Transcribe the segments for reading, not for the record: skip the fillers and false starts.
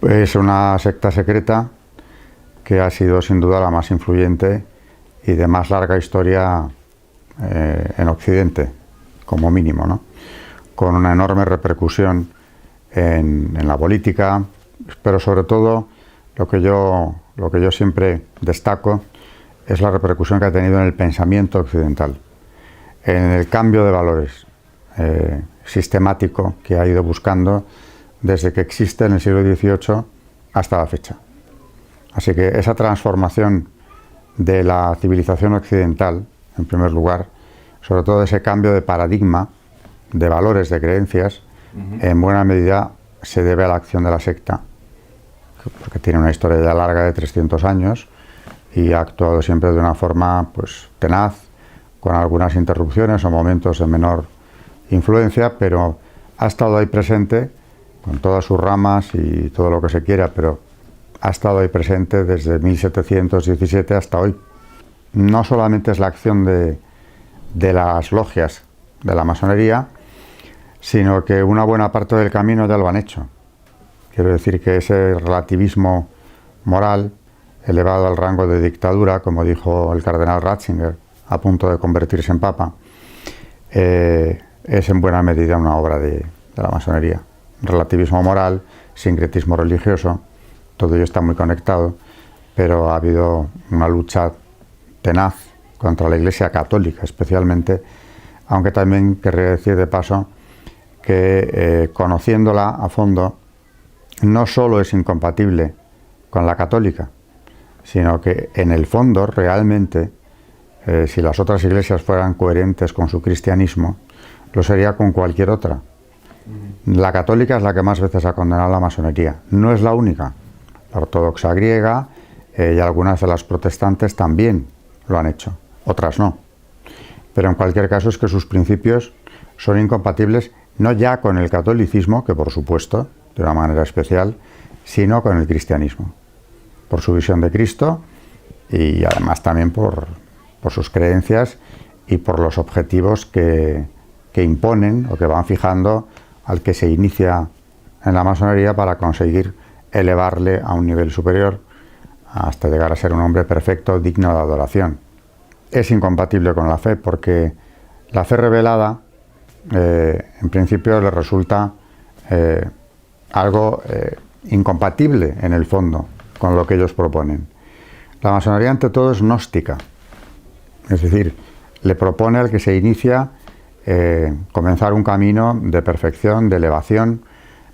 Es una secta secreta que ha sido sin duda la más influyente y de más larga historia en Occidente, como mínimo, ¿no? Con una enorme repercusión en la política, pero sobre todo lo que yo siempre destaco es la repercusión que ha tenido en el pensamiento occidental, en el cambio de valores sistemático que ha ido buscando desde que existe en el siglo XVIII hasta la fecha. Así que esa transformación de la civilización occidental, en primer lugar, sobre todo ese cambio de paradigma, de valores, de creencias, en buena medida se debe a la acción de la secta, porque tiene una historia ya larga de 300 años y ha actuado siempre de una forma pues tenaz, con algunas interrupciones o momentos de menor influencia, pero ha estado ahí presente con todas sus ramas y todo lo que se quiera, pero ha estado ahí presente desde 1717 hasta hoy. No solamente es la acción de las logias de la masonería, sino que una buena parte del camino ya lo han hecho. Quiero decir que ese relativismo moral, elevado al rango de dictadura, como dijo el cardenal Ratzinger, a punto de convertirse en papa, es en buena medida una obra de la masonería. Relativismo moral, sincretismo religioso, todo ello está muy conectado, pero ha habido una lucha tenaz contra la Iglesia católica especialmente, aunque también querría decir de paso que conociéndola a fondo no solo es incompatible con la católica, sino que en el fondo realmente si las otras iglesias fueran coherentes con su cristianismo, lo sería con cualquier otra. La católica es la que más veces ha condenado la masonería, no es la única. La ortodoxa griega y algunas de las protestantes también lo han hecho, otras no. Pero en cualquier caso es que sus principios son incompatibles no ya con el catolicismo, que por supuesto, de una manera especial, sino con el cristianismo, por su visión de Cristo y además también por sus creencias y por los objetivos que imponen o que van fijando al que se inicia en la masonería para conseguir elevarle a un nivel superior hasta llegar a ser un hombre perfecto, digno de adoración. Es incompatible con la fe porque la fe revelada en principio le resulta algo incompatible en el fondo con lo que ellos proponen. La masonería ante todo es gnóstica, es decir, le propone al que se inicia comenzar un camino de perfección, de elevación,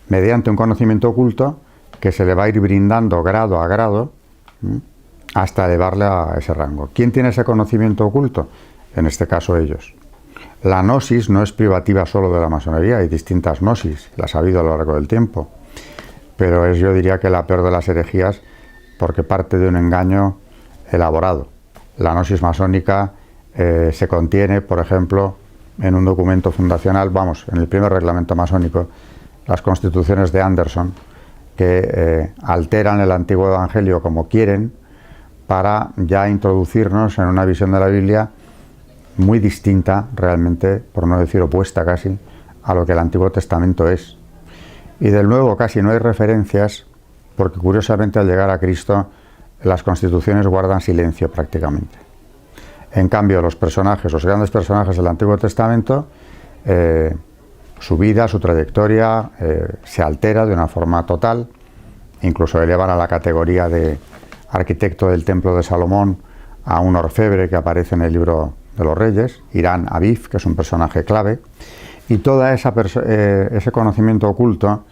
mediante un conocimiento oculto que se le va a ir brindando grado a grado hasta elevarle a ese rango. ¿Quién tiene ese conocimiento oculto? En este caso ellos. La gnosis no es privativa solo de la masonería, hay distintas gnosis, las ha habido a lo largo del tiempo, pero es, yo diría, que la peor de las herejías porque parte de un engaño elaborado. La gnosis masónica se contiene, por ejemplo, en un documento fundacional, en el primer reglamento masónico, las constituciones de Anderson, que alteran el antiguo evangelio como quieren para ya introducirnos en una visión de la Biblia muy distinta, realmente, por no decir opuesta casi, a lo que el Antiguo Testamento es. Y del Nuevo casi no hay referencias, porque curiosamente al llegar a Cristo las constituciones guardan silencio prácticamente. En cambio, los grandes personajes del Antiguo Testamento, su vida, su trayectoria se altera de una forma total, incluso elevan a la categoría de arquitecto del Templo de Salomón a un orfebre que aparece en el libro de los Reyes, Irán Aviv, que es un personaje clave, y todo ese conocimiento oculto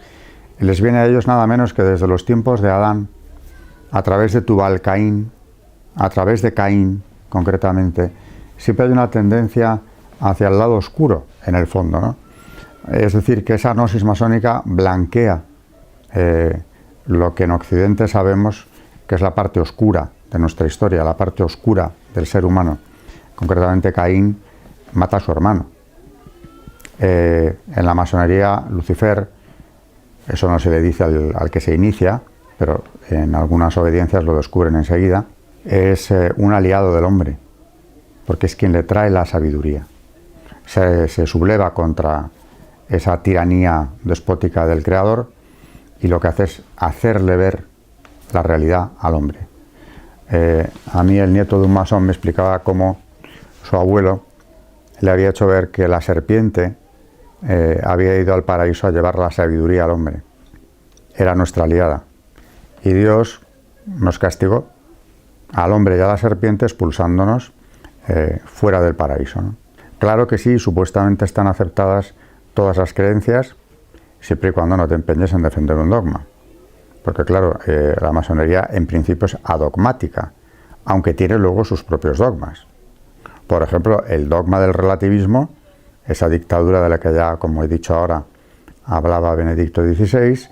les viene a ellos nada menos que desde los tiempos de Adán, a través de Tubal Caín, a través de Caín concretamente. Siempre hay una tendencia hacia el lado oscuro en el fondo, ¿no? Es decir, que esa gnosis masónica blanquea lo que en Occidente sabemos que es la parte oscura de nuestra historia, la parte oscura del ser humano. Concretamente, Caín mata a su hermano. En la masonería, Lucifer, eso no se le dice al que se inicia, pero en algunas obediencias lo descubren enseguida, es un aliado del hombre, porque es quien le trae la sabiduría. Se subleva contra esa tiranía despótica del Creador y lo que hace es hacerle ver la realidad al hombre. A mí el nieto de un masón me explicaba cómo su abuelo le había hecho ver que la serpiente había ido al paraíso a llevar la sabiduría al hombre. Era nuestra aliada. Y Dios nos castigó al hombre y a la serpiente expulsándonos fuera del paraíso, ¿no? Claro que sí, supuestamente están aceptadas todas las creencias, siempre y cuando no te empeñes en defender un dogma. Porque claro, la masonería en principio es adogmática, aunque tiene luego sus propios dogmas. Por ejemplo, el dogma del relativismo, esa dictadura de la que ya, como he dicho ahora, hablaba Benedicto XVI,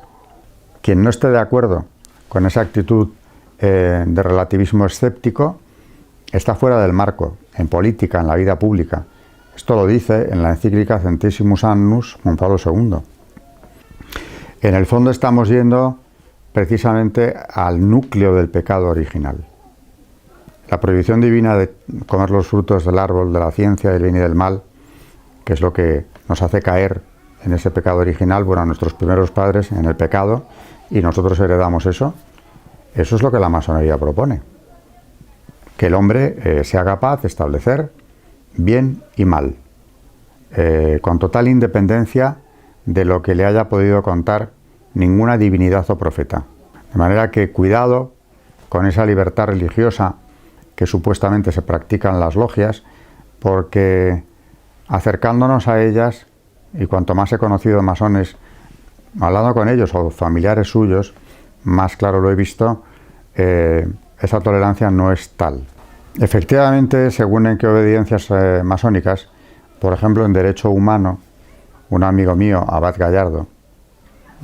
quien no esté de acuerdo con esa actitud de relativismo escéptico, está fuera del marco, en política, en la vida pública. Esto lo dice en la encíclica Centesimus Annus Juan Pablo II. En el fondo estamos yendo precisamente al núcleo del pecado original. La prohibición divina de comer los frutos del árbol de la ciencia del bien y del mal, que es lo que nos hace caer en ese pecado original, bueno, a nuestros primeros padres en el pecado, y nosotros heredamos eso. Eso es lo que la masonería propone. Que el hombre sea capaz de establecer bien y mal, con total independencia de lo que le haya podido contar ninguna divinidad o profeta. De manera que cuidado con esa libertad religiosa que supuestamente se practica en las logias, porque acercándonos a ellas, y cuanto más he conocido masones, hablando con ellos o familiares suyos, más claro lo he visto, esa tolerancia no es tal. Efectivamente, según en qué obediencias masónicas, por ejemplo, en derecho humano, un amigo mío, Abad Gallardo,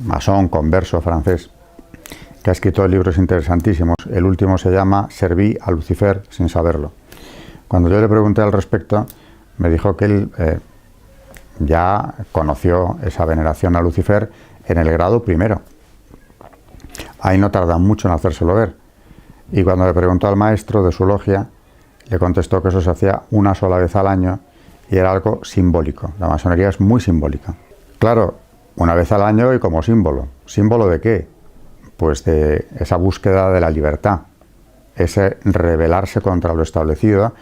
masón, converso francés, que ha escrito libros interesantísimos, el último se llama Serví a Lucifer sin saberlo. Cuando yo le pregunté al respecto, me dijo que él ya conoció esa veneración a Lucifer en el grado primero. Ahí no tarda mucho en hacérselo ver. Y cuando le preguntó al maestro de su logia, le contestó que eso se hacía una sola vez al año y era algo simbólico. La masonería es muy simbólica. Claro, una vez al año y como símbolo. ¿Símbolo de qué? Pues de esa búsqueda de la libertad, ese rebelarse contra lo establecido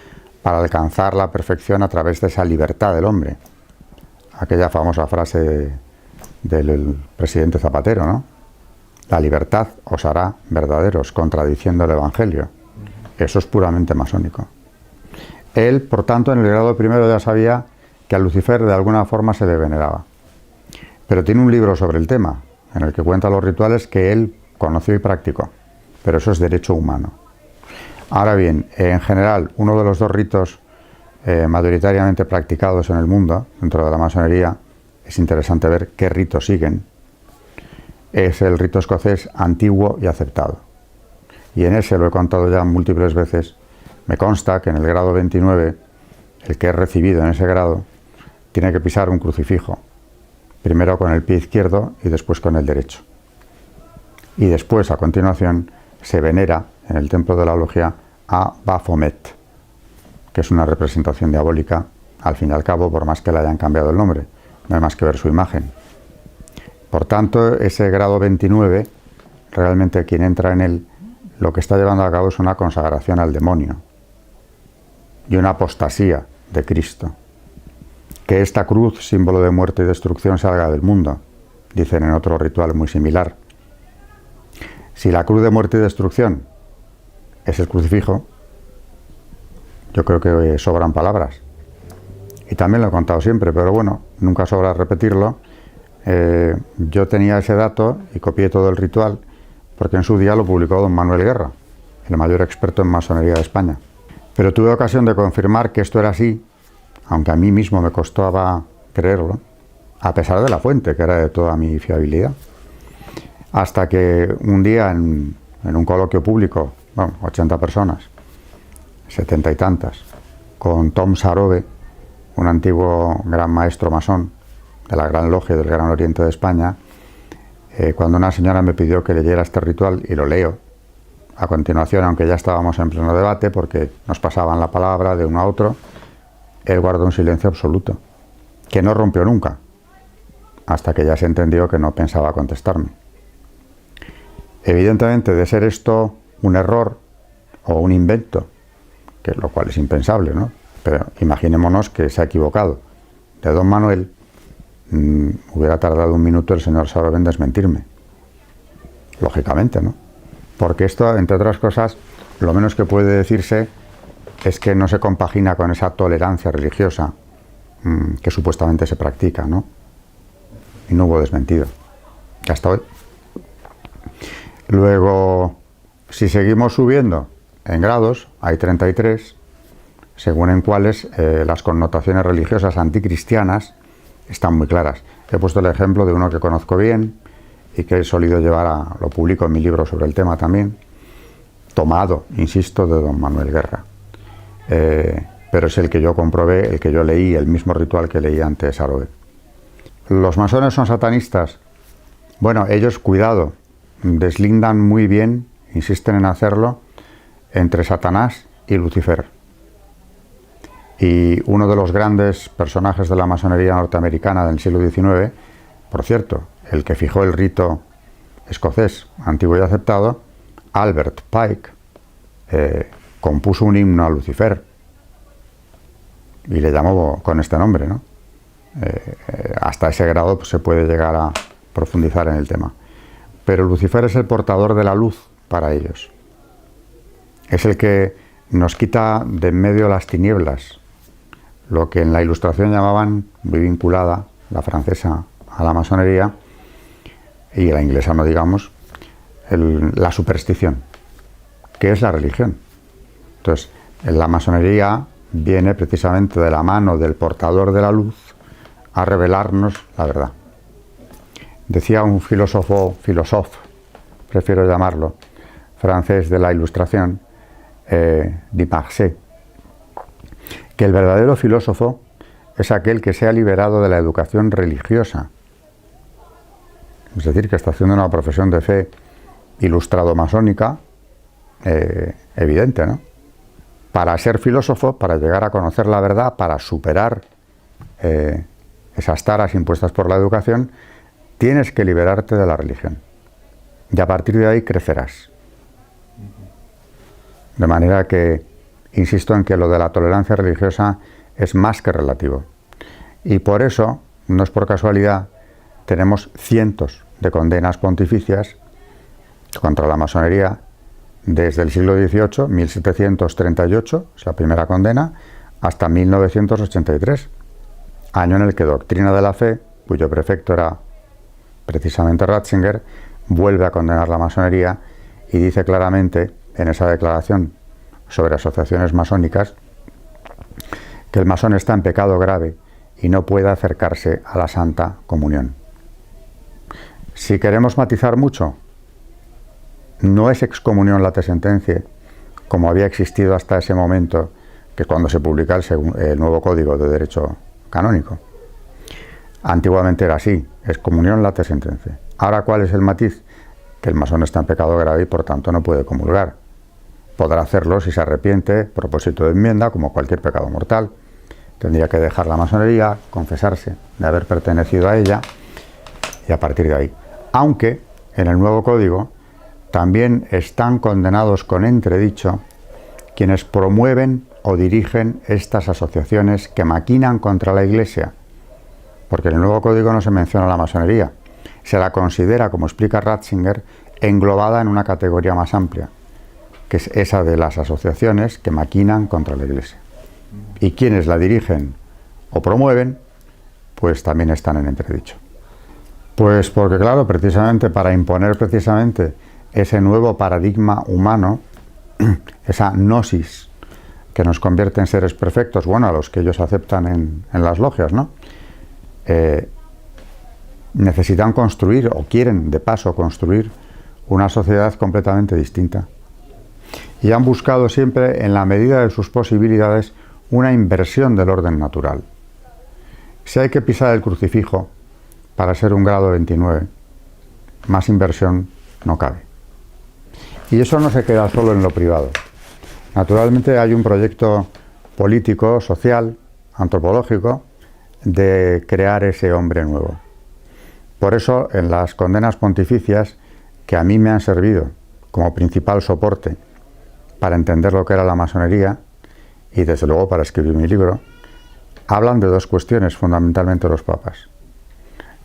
para alcanzar la perfección a través de esa libertad del hombre. Aquella famosa frase del presidente Zapatero, ¿no? La libertad os hará verdaderos, contradiciendo el Evangelio. Eso es puramente masónico. Él, por tanto, en el grado primero ya sabía que a Lucifer de alguna forma se le veneraba. Pero tiene un libro sobre el tema, en el que cuenta los rituales que él conoció y practicó. Pero eso es derecho humano. Ahora bien, en general, uno de los dos ritos mayoritariamente practicados en el mundo, dentro de la masonería, es interesante ver qué ritos siguen, es el rito escocés antiguo y aceptado. Y en ese, lo he contado ya múltiples veces, me consta que en el grado 29, el que es recibido en ese grado, tiene que pisar un crucifijo, primero con el pie izquierdo y después con el derecho. Y después, a continuación, se venera en el templo de la logia a Baphomet, que es una representación diabólica, al fin y al cabo, por más que le hayan cambiado el nombre, no hay más que ver su imagen. Por tanto, ese grado 29, realmente quien entra en él, lo que está llevando a cabo es una consagración al demonio y una apostasía de Cristo. Que esta cruz, símbolo de muerte y destrucción, salga del mundo, dicen en otro ritual muy similar. Si la cruz de muerte y destrucción es el crucifijo, yo creo que sobran palabras. Y también lo he contado siempre, pero bueno, nunca sobra repetirlo. Yo tenía ese dato y copié todo el ritual, porque en su día lo publicó don Manuel Guerra, el mayor experto en masonería de España. Pero tuve ocasión de confirmar que esto era así, aunque a mí mismo me costaba creerlo, a pesar de la fuente, que era de toda mi fiabilidad. Hasta que un día en un coloquio público, bueno, 80 personas, 70 y tantas, con Tom Sarobe, un antiguo gran maestro masón de la Gran Logia del Gran Oriente de España, cuando una señora me pidió que leyera este ritual, y lo leo a continuación, aunque ya estábamos en pleno debate, porque nos pasaban la palabra de uno a otro, él guardó un silencio absoluto, que no rompió nunca, hasta que ya se entendió que no pensaba contestarme. Evidentemente, de ser esto un error o un invento, que lo cual es impensable, ¿no? Pero imaginémonos que se ha equivocado, de don Manuel, hubiera tardado un minuto el señor Salove en desmentirme. Lógicamente, ¿no? Porque esto, entre otras cosas, lo menos que puede decirse es que no se compagina con esa tolerancia religiosa que supuestamente se practica, ¿no? Y no hubo desmentido. Hasta hoy. Luego, si seguimos subiendo en grados, hay 33, según en cuales las connotaciones religiosas anticristianas están muy claras. He puesto el ejemplo de uno que conozco bien y que he solido llevar lo publico en mi libro sobre el tema también, tomado, insisto, de don Manuel Guerra. Pero es el que yo comprobé, el que yo leí, el mismo ritual que leí antes Salove. ¿Los masones son satanistas? Bueno, ellos, cuidado, deslindan muy bien, insisten en hacerlo, entre Satanás y Lucifer. Y uno de los grandes personajes de la masonería norteamericana del siglo XIX, por cierto, el que fijó el rito escocés antiguo y aceptado, Albert Pike, compuso un himno a Lucifer y le llamó con este nombre, ¿no? Hasta ese grado pues, se puede llegar a profundizar en el tema. Pero Lucifer es el portador de la luz para ellos. Es el que nos quita de en medio las tinieblas, lo que en la Ilustración llamaban, muy vinculada, la francesa a la masonería, y la inglesa no digamos, la superstición, que es la religión. Entonces, la masonería viene precisamente de la mano del portador de la luz a revelarnos la verdad. Decía un filósofo, prefiero llamarlo, francés de la Ilustración, Dumarsais, que el verdadero filósofo es aquel que se ha liberado de la educación religiosa. Es decir, que está haciendo una profesión de fe ilustrado-masónica evidente, ¿no? Para ser filósofo, para llegar a conocer la verdad, para superar esas taras impuestas por la educación, tienes que liberarte de la religión. Y a partir de ahí crecerás. De manera que, insisto en que lo de la tolerancia religiosa es más que relativo. Y por eso, no es por casualidad, tenemos cientos de condenas pontificias contra la masonería desde el siglo XVIII, 1738, es la primera condena, hasta 1983, año en el que Doctrina de la Fe, cuyo prefecto era precisamente Ratzinger, vuelve a condenar la masonería y dice claramente en esa declaración sobre asociaciones masónicas que el masón está en pecado grave y no puede acercarse a la Santa Comunión. Si queremos matizar mucho, no es excomunión late sentencia, como había existido hasta ese momento, que es cuando se publica el nuevo Código de Derecho Canónico. Antiguamente era así, excomunión late sentencia. Ahora, ¿cuál es el matiz? Que el masón está en pecado grave y por tanto no puede comulgar. Podrá hacerlo si se arrepiente, propósito de enmienda, como cualquier pecado mortal. Tendría que dejar la masonería, confesarse de haber pertenecido a ella y a partir de ahí. Aunque en el nuevo código también están condenados con entredicho quienes promueven o dirigen estas asociaciones que maquinan contra la Iglesia, porque en el nuevo código no se menciona la masonería, se la considera, como explica Ratzinger, englobada en una categoría más amplia, que es esa de las asociaciones que maquinan contra la Iglesia. Y quienes la dirigen o promueven, pues también están en entredicho. Pues porque, claro, precisamente para imponer precisamente ese nuevo paradigma humano, esa gnosis que nos convierte en seres perfectos, bueno, a los que ellos aceptan en las logias, ¿no? Necesitan construir, o quieren de paso construir, una sociedad completamente distinta. Y han buscado siempre, en la medida de sus posibilidades, una inversión del orden natural. Si hay que pisar el crucifijo para ser un grado 29, más inversión no cabe. Y eso no se queda solo en lo privado. Naturalmente hay un proyecto político, social, antropológico, de crear ese hombre nuevo. Por eso, en las condenas pontificias que a mí me han servido como principal soporte para entender lo que era la masonería y desde luego para escribir mi libro, hablan de dos cuestiones fundamentalmente los papas.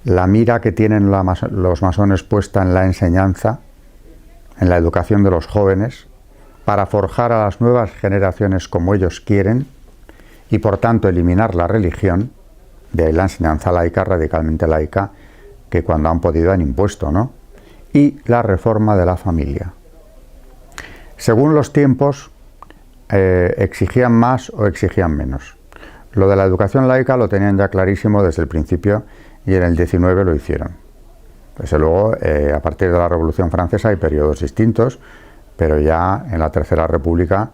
La mira que tienen los masones puesta en la enseñanza, en la educación de los jóvenes, para forjar a las nuevas generaciones como ellos quieren y por tanto eliminar la religión, de ahí la enseñanza laica, radicalmente laica, que cuando han podido han impuesto, ¿no? Y la reforma de la familia. Según los tiempos, exigían más o exigían menos. Lo de la educación laica lo tenían ya clarísimo desde el principio y en el 19 lo hicieron. Desde luego, a partir de la Revolución Francesa hay periodos distintos, pero ya en la Tercera República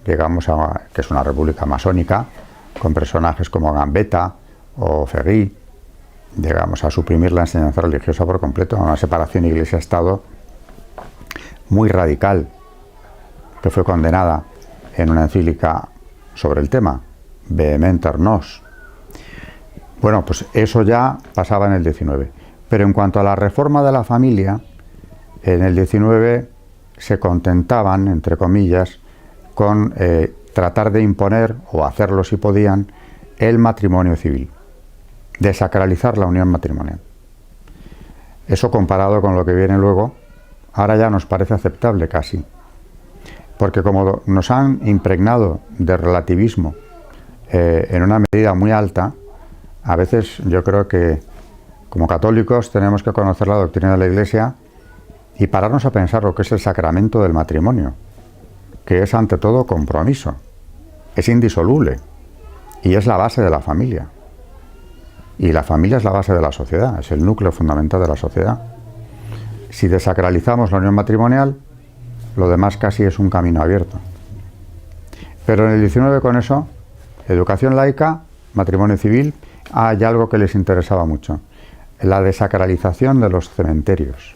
llegamos a que es una república masónica, con personajes como Gambetta o Ferry, llegamos a suprimir la enseñanza religiosa por completo, a una separación Iglesia-Estado muy radical, que fue condenada en una encíclica sobre el tema, Vehementer Nos. Bueno, pues eso ya pasaba en el 19. Pero en cuanto a la reforma de la familia, en el 19 se contentaban, entre comillas, con tratar de imponer, o hacerlo si podían, el matrimonio civil, desacralizar la unión matrimonial. Eso comparado con lo que viene luego, ahora ya nos parece aceptable casi, porque como nos han impregnado de relativismo en una medida muy alta, a veces yo creo que como católicos tenemos que conocer la doctrina de la Iglesia y pararnos a pensar lo que es el sacramento del matrimonio, que es ante todo compromiso, es indisoluble y es la base de la familia. Y la familia es la base de la sociedad, es el núcleo fundamental de la sociedad. Si desacralizamos la unión matrimonial, lo demás casi es un camino abierto. Pero en el 19 con eso, educación laica, matrimonio civil, hay algo que les interesaba mucho, la desacralización de los cementerios.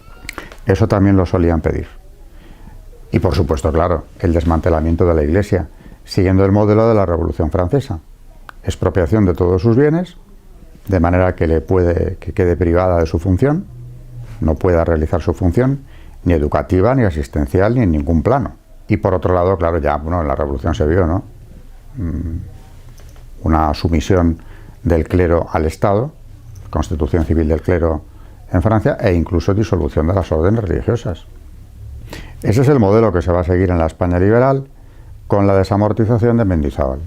Eso también lo solían pedir. Y por supuesto, claro, el desmantelamiento de la Iglesia, siguiendo el modelo de la Revolución Francesa. Expropiación de todos sus bienes, de manera que quede privada de su función, no pueda realizar su función, ni educativa, ni asistencial, ni en ningún plano. Y por otro lado, claro, ya en la Revolución se vio, ¿no? Una sumisión del clero al Estado, constitución civil del clero en Francia, e incluso disolución de las órdenes religiosas. Ese es el modelo que se va a seguir en la España liberal, con la desamortización de Mendizábal.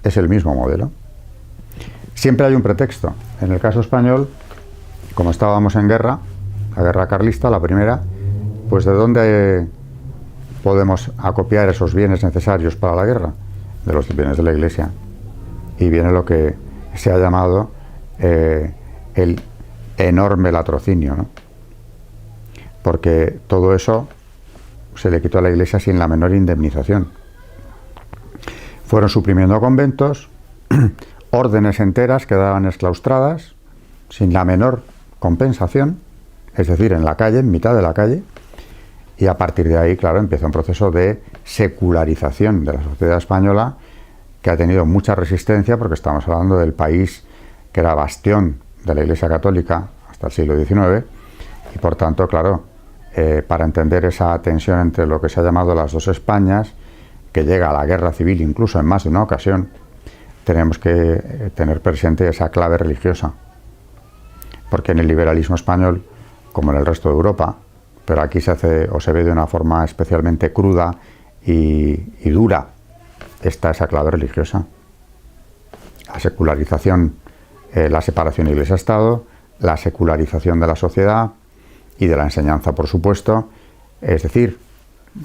Es el mismo modelo. Siempre hay un pretexto. En el caso español, como estábamos en guerra, la guerra carlista, la primera, pues ¿de dónde podemos acopiar esos bienes necesarios para la guerra? De los bienes de la Iglesia. Y viene lo que se ha llamado el enorme latrocinio, ¿no? Porque todo eso se le quitó a la Iglesia sin la menor indemnización. Fueron suprimiendo conventos, órdenes enteras quedaban exclaustradas, sin la menor compensación, es decir, en la calle, en mitad de la calle, y a partir de ahí, claro, empieza un proceso de secularización de la sociedad española que ha tenido mucha resistencia, porque estamos hablando del país que era bastión de la Iglesia Católica hasta el siglo XIX, y por tanto, claro, para entender esa tensión entre lo que se ha llamado las dos Españas, que llega a la guerra civil incluso en más de una ocasión, tenemos que tener presente esa clave religiosa, porque en el liberalismo español, como en el resto de Europa, pero aquí se hace o se ve de una forma especialmente cruda y dura, está esa clave religiosa. La secularización, la separación Iglesia-Estado, la secularización de la sociedad y de la enseñanza, por supuesto, es decir,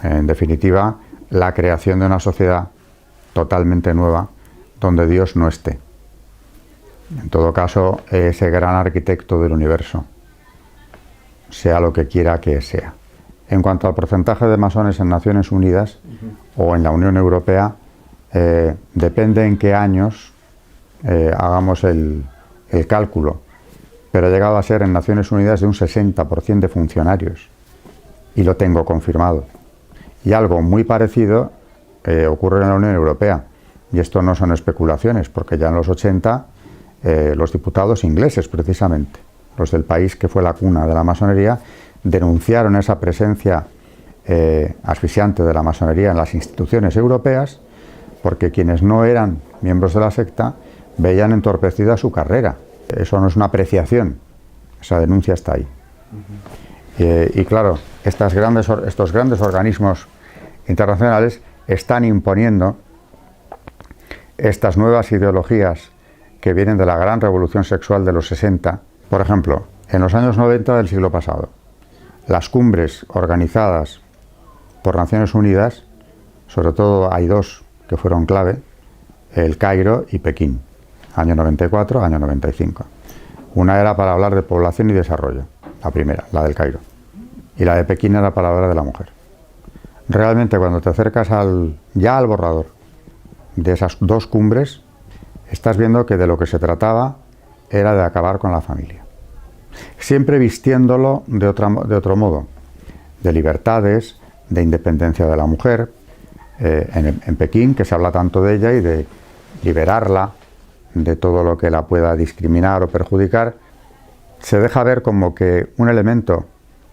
en definitiva, la creación de una sociedad totalmente nueva donde Dios no esté. En todo caso, ese gran arquitecto del universo, sea lo que quiera que sea. En cuanto al porcentaje de masones en Naciones Unidas o en la Unión Europea, depende en qué años hagamos el cálculo, pero ha llegado a ser en Naciones Unidas de un 60% de funcionarios, y lo tengo confirmado. Y algo muy parecido ocurre en la Unión Europea, y esto no son especulaciones, porque ya en los 80 los diputados ingleses, precisamente, los del país que fue la cuna de la masonería, denunciaron esa presencia asfixiante de la masonería en las instituciones europeas, porque quienes no eran miembros de la secta veían entorpecida su carrera. Eso no es una apreciación, esa denuncia está ahí. Y claro, estos grandes organismos internacionales están imponiendo estas nuevas ideologías que vienen de la gran revolución sexual de los 60. Por ejemplo, en los años 90 del siglo pasado, las cumbres organizadas por Naciones Unidas, sobre todo hay dos que fueron clave, el Cairo y Pekín, año 94, año 95. Una era para hablar de población y desarrollo, la primera, la del Cairo, y la de Pekín era para hablar de la mujer. Realmente cuando te acercas ya al borrador de esas dos cumbres, estás viendo que de lo que se trataba era de acabar con la familia. Siempre vistiéndolo de otro modo, de libertades, de independencia de la mujer, en Pekín, que se habla tanto de ella y de liberarla de todo lo que la pueda discriminar o perjudicar, se deja ver como que un elemento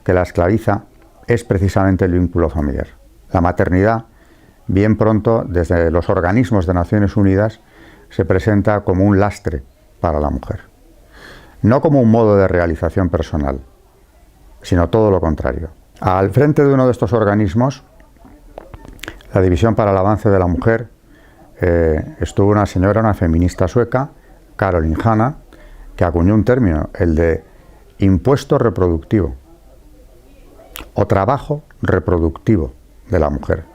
que la esclaviza es precisamente el vínculo familiar. La maternidad, bien pronto, desde los organismos de Naciones Unidas, se presenta como un lastre para la mujer. No como un modo de realización personal, sino todo lo contrario. Al frente de uno de estos organismos, la División para el Avance de la Mujer, estuvo una señora, una feminista sueca, Caroline Hanna, que acuñó un término, el de impuesto reproductivo o trabajo reproductivo de la mujer.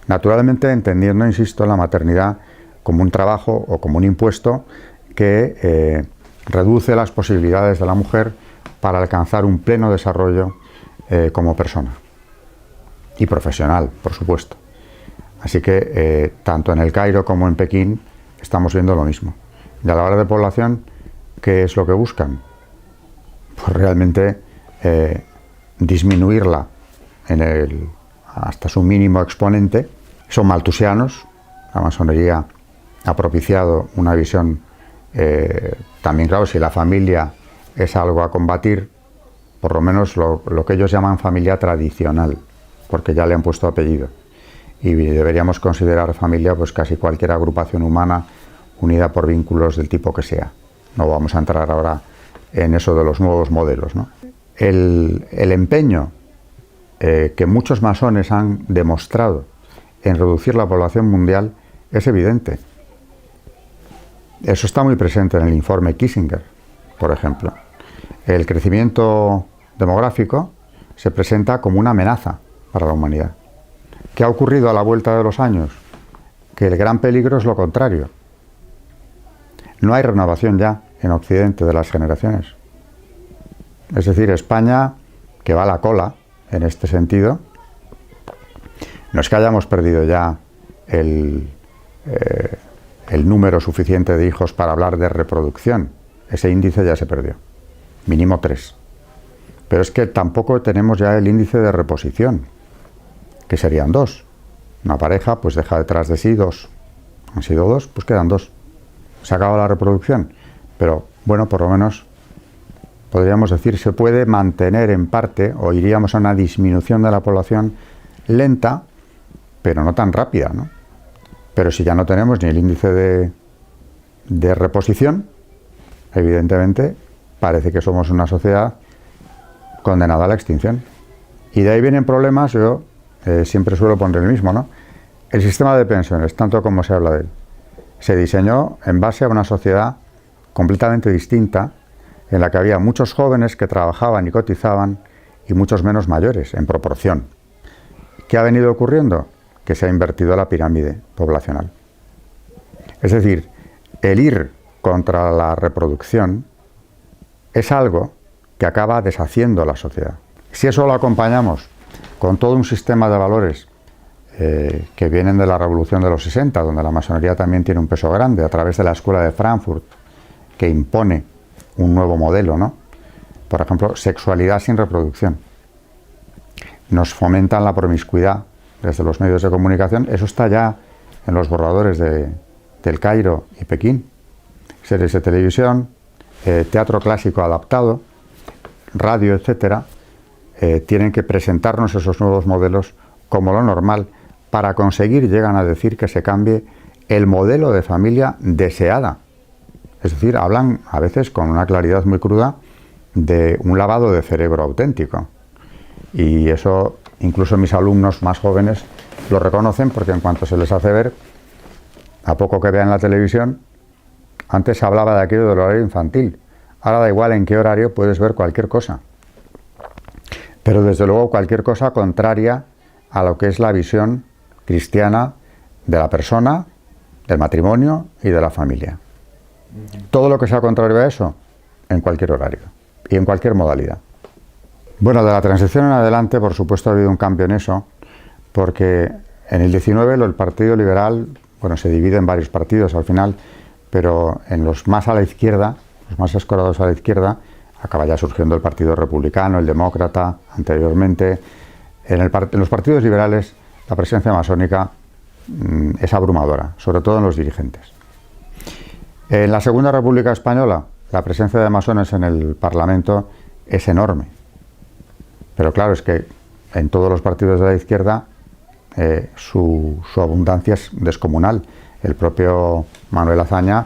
Naturalmente entendiendo, insisto, la maternidad como un trabajo o como un impuesto que reduce las posibilidades de la mujer para alcanzar un pleno desarrollo como persona y profesional, por supuesto. Así que tanto en el Cairo como en Pekín estamos viendo lo mismo. Y a la hora de población, ¿qué es lo que buscan? Pues realmente disminuirla hasta su mínimo exponente. Son maltusianos. La masonería ha propiciado una visión también, claro, si la familia es algo a combatir, por lo menos lo que ellos llaman familia tradicional, porque ya le han puesto apellido. Y deberíamos considerar familia pues casi cualquier agrupación humana unida por vínculos del tipo que sea. No vamos a entrar ahora en eso de los nuevos modelos, ¿no? El empeño que muchos masones han demostrado en reducir la población mundial es evidente. Eso está muy presente en el informe Kissinger, por ejemplo. El crecimiento demográfico se presenta como una amenaza para la humanidad. ¿Qué ha ocurrido a la vuelta de los años? Que el gran peligro es lo contrario. No hay renovación ya en Occidente de las generaciones. Es decir, España, que va a la cola en este sentido, no es que hayamos perdido ya el número suficiente de hijos para hablar de reproducción. Ese índice ya se perdió. Mínimo 3. Pero es que tampoco tenemos ya el índice de reposición, que serían 2. Una pareja pues deja detrás de sí 2. Han sido 2, pues quedan 2. Se acaba la reproducción. Pero bueno, por lo menos podríamos decir se puede mantener en parte, o iríamos a una disminución de la población lenta, pero no tan rápida, ¿no? Pero si ya no tenemos ni el índice de reposición, evidentemente parece que somos una sociedad condenada a la extinción. Y de ahí vienen problemas, yo siempre suelo poner el mismo, ¿no? El sistema de pensiones, tanto como se habla de él, se diseñó en base a una sociedad completamente distinta, en la que había muchos jóvenes que trabajaban y cotizaban y muchos menos mayores, en proporción. ¿Qué ha venido ocurriendo? Que se ha invertido la pirámide poblacional. Es decir, el ir contra la reproducción es algo que acaba deshaciendo la sociedad. Si eso lo acompañamos con todo un sistema de valores que vienen de la Revolución de los 60, donde la masonería también tiene un peso grande, a través de la Escuela de Frankfurt, que impone un nuevo modelo, ¿no? Por ejemplo, sexualidad sin reproducción. Nos fomentan la promiscuidad desde los medios de comunicación. Eso está ya en los borradores del Cairo y Pekín. Series de televisión, teatro clásico adaptado, radio, etcétera, tienen que presentarnos esos nuevos modelos como lo normal para conseguir, llegan a decir, que se cambie el modelo de familia deseada. Es decir, hablan a veces con una claridad muy cruda de un lavado de cerebro auténtico. Y eso incluso mis alumnos más jóvenes lo reconocen, porque en cuanto se les hace ver, a poco que vean la televisión, antes se hablaba de aquello del horario infantil, ahora da igual en qué horario puedes ver cualquier cosa. Pero desde luego cualquier cosa contraria a lo que es la visión cristiana de la persona, del matrimonio y de la familia. Todo lo que sea contrario a eso, en cualquier horario y en cualquier modalidad. Bueno, de la transición en adelante, por supuesto, ha habido un cambio en eso, porque en el 19 el Partido Liberal, bueno, se divide en varios partidos al final, pero en los más a la izquierda, los más escorados a la izquierda, acaba ya surgiendo el Partido Republicano, el Demócrata, anteriormente. En los partidos liberales la presencia masónica es abrumadora, sobre todo en los dirigentes. En la Segunda República Española, la presencia de masones en el Parlamento es enorme. Pero claro, es que en todos los partidos de la izquierda su abundancia es descomunal. El propio Manuel Azaña,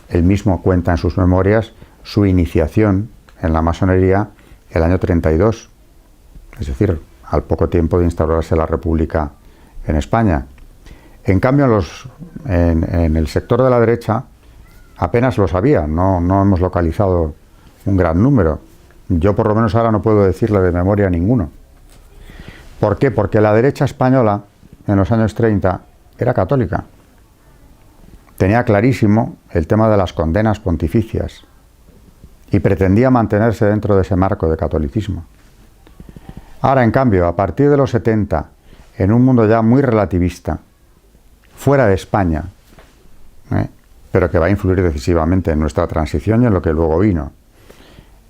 él mismo cuenta en sus memorias su iniciación en la masonería el año 32, es decir, al poco tiempo de instaurarse la República en España. En cambio, en el sector de la derecha apenas lo sabía, no hemos localizado un gran número. Yo por lo menos ahora no puedo decirle de memoria ninguno. ¿Por qué? Porque la derecha española en los años 30 era católica. Tenía clarísimo el tema de las condenas pontificias y pretendía mantenerse dentro de ese marco de catolicismo. Ahora, en cambio, a partir de los 70, en un mundo ya muy relativista, fuera de España, pero que va a influir decisivamente en nuestra transición y en lo que luego vino,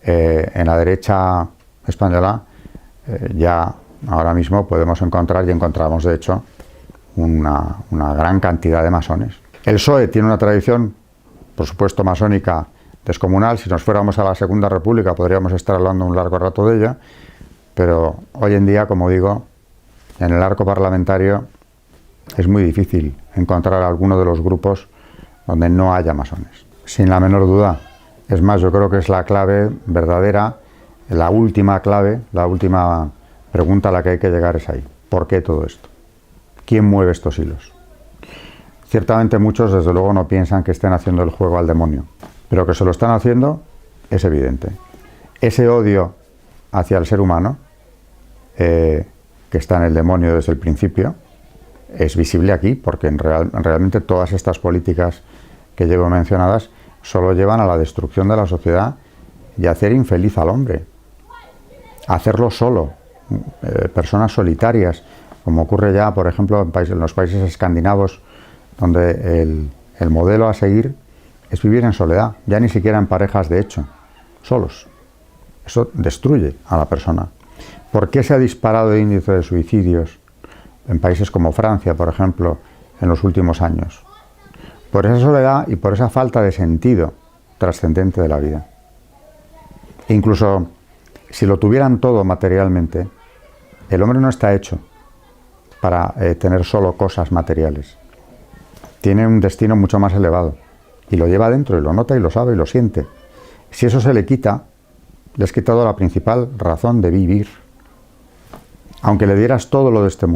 en la derecha española ya ahora mismo podemos encontrar, y encontramos de hecho, una gran cantidad de masones. El PSOE tiene una tradición, por supuesto, masónica descomunal. Si nos fuéramos a la Segunda República podríamos estar hablando un largo rato de ella, pero hoy en día, como digo, en el arco parlamentario es muy difícil encontrar alguno de los grupos donde no haya masones, sin la menor duda. Es más, yo creo que es la clave verdadera, la última clave, la última pregunta a la que hay que llegar es ahí. ¿Por qué todo esto? ¿Quién mueve estos hilos? Ciertamente muchos, desde luego, no piensan que estén haciendo el juego al demonio, pero que se lo están haciendo es evidente. Ese odio hacia el ser humano, que está en el demonio desde el principio, es visible aquí, porque realmente todas estas políticas que llevo mencionadas solo llevan a la destrucción de la sociedad y a hacer infeliz al hombre, a hacerlo solo, personas solitarias, como ocurre ya, por ejemplo, en los países escandinavos, donde el modelo a seguir es vivir en soledad, ya ni siquiera en parejas de hecho, solos. Eso destruye a la persona. ¿Por qué se ha disparado el índice de suicidios en países como Francia, por ejemplo, en los últimos años? Por esa soledad y por esa falta de sentido trascendente de la vida. E incluso si lo tuvieran todo materialmente, el hombre no está hecho para tener solo cosas materiales. Tiene un destino mucho más elevado y lo lleva dentro y lo nota y lo sabe y lo siente. Si eso se le quita, le has quitado la principal razón de vivir. Aunque le dieras todo lo de este mundo.